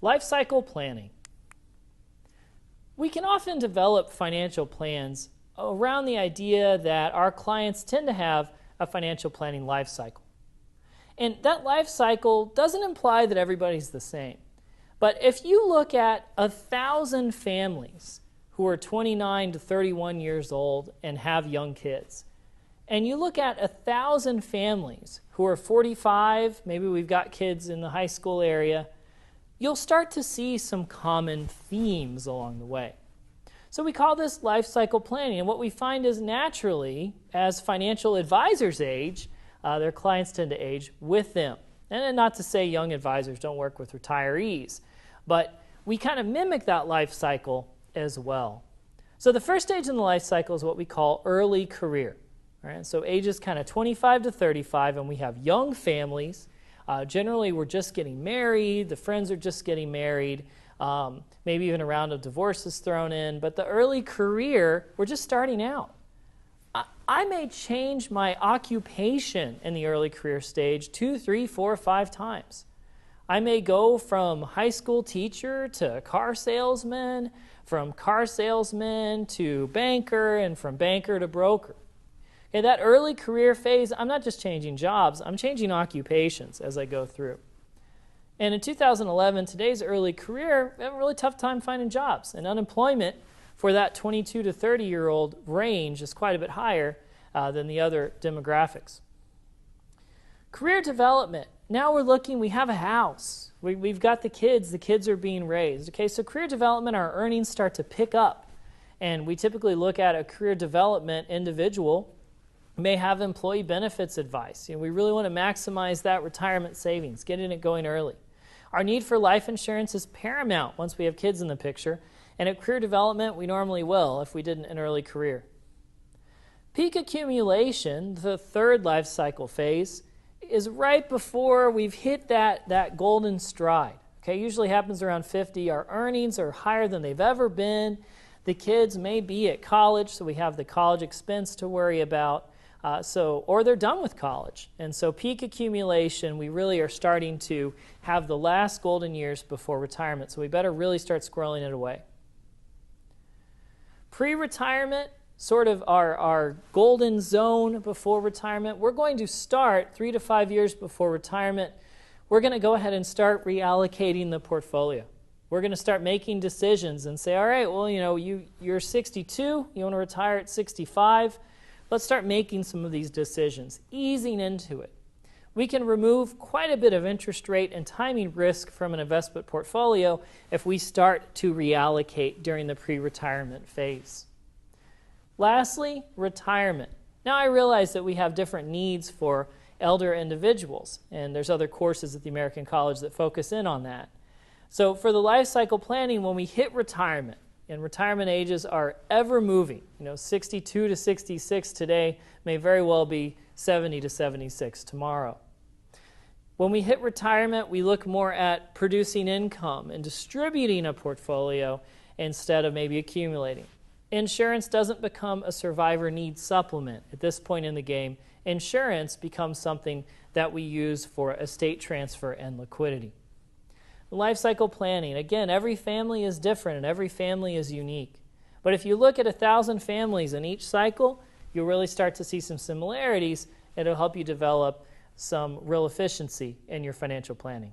Life cycle planning. We can often develop financial plans around the idea that our clients tend to have a financial planning life cycle. And that life cycle doesn't imply that everybody's the same. But if you look at 1,000 families who are 29 to 31 years old and have young kids, and you look at 1,000 families who are 45, maybe we've got kids in the high school area, you'll start to see some common themes along the way. So we call this life cycle planning, and what we find is naturally, as financial advisors age, their clients tend to age with them. And not to say young advisors don't work with retirees, but we kind of mimic that life cycle as well. So the first stage in the life cycle is what we call early career. Right? So ages kind of 25 to 35, and we have young families. Generally, we're just getting married, the friends are just getting married, maybe even a round of divorce is thrown in, but the early career, we're just starting out. I may change my occupation in the early career stage 2, 3, 4, 5 times. I may go from high school teacher to car salesman, from car salesman to banker, and from banker to broker. Okay, that early career phase, I'm not just changing jobs, I'm changing occupations as I go through. And in 2011, today's early career, we have a really tough time finding jobs. And unemployment for that 22 to 30-year-old range is quite a bit higher than the other demographics. Career development. Now we're looking, we have a house. We've got the kids are being raised. Okay, so career development, our earnings start to pick up. And we typically look at a career development individual may have employee benefits advice. We really want to maximize that retirement savings, getting it going early. Our need for life insurance is paramount once we have kids in the picture, and at career development, we normally will if we did an early career. Peak accumulation, the third life cycle phase, is right before we've hit that golden stride. Okay, usually happens around 50. Our earnings are higher than they've ever been. The kids may be at college, so we have the college expense to worry about. Or they're done with college. And so peak accumulation, we really are starting to have the last golden years before retirement. So we better really start squirreling it away. Pre-retirement, sort of our golden zone before retirement. We're going to start 3 to 5 years before retirement. We're going to go ahead and start reallocating the portfolio. We're going to start making decisions and say, all right, well, you're 62, you want to retire at 65. Let's start making some of these decisions, easing into it. We can remove quite a bit of interest rate and timing risk from an investment portfolio if we start to reallocate during the pre-retirement phase. Lastly, retirement. Now I realize that we have different needs for elder individuals, and there's other courses at the American College that focus in on that. So for the life cycle planning, when we hit retirement, and retirement ages are ever moving. 62 to 66 today may very well be 70 to 76 tomorrow. When we hit retirement, we look more at producing income and distributing a portfolio instead of maybe accumulating. Insurance doesn't become a survivor needs supplement. At this point in the game, insurance becomes something that we use for estate transfer and liquidity. Life cycle planning. Again, every family is different and every family is unique. But if you look at 1,000 families in each cycle, you'll really start to see some similarities, and it'll help you develop some real efficiency in your financial planning.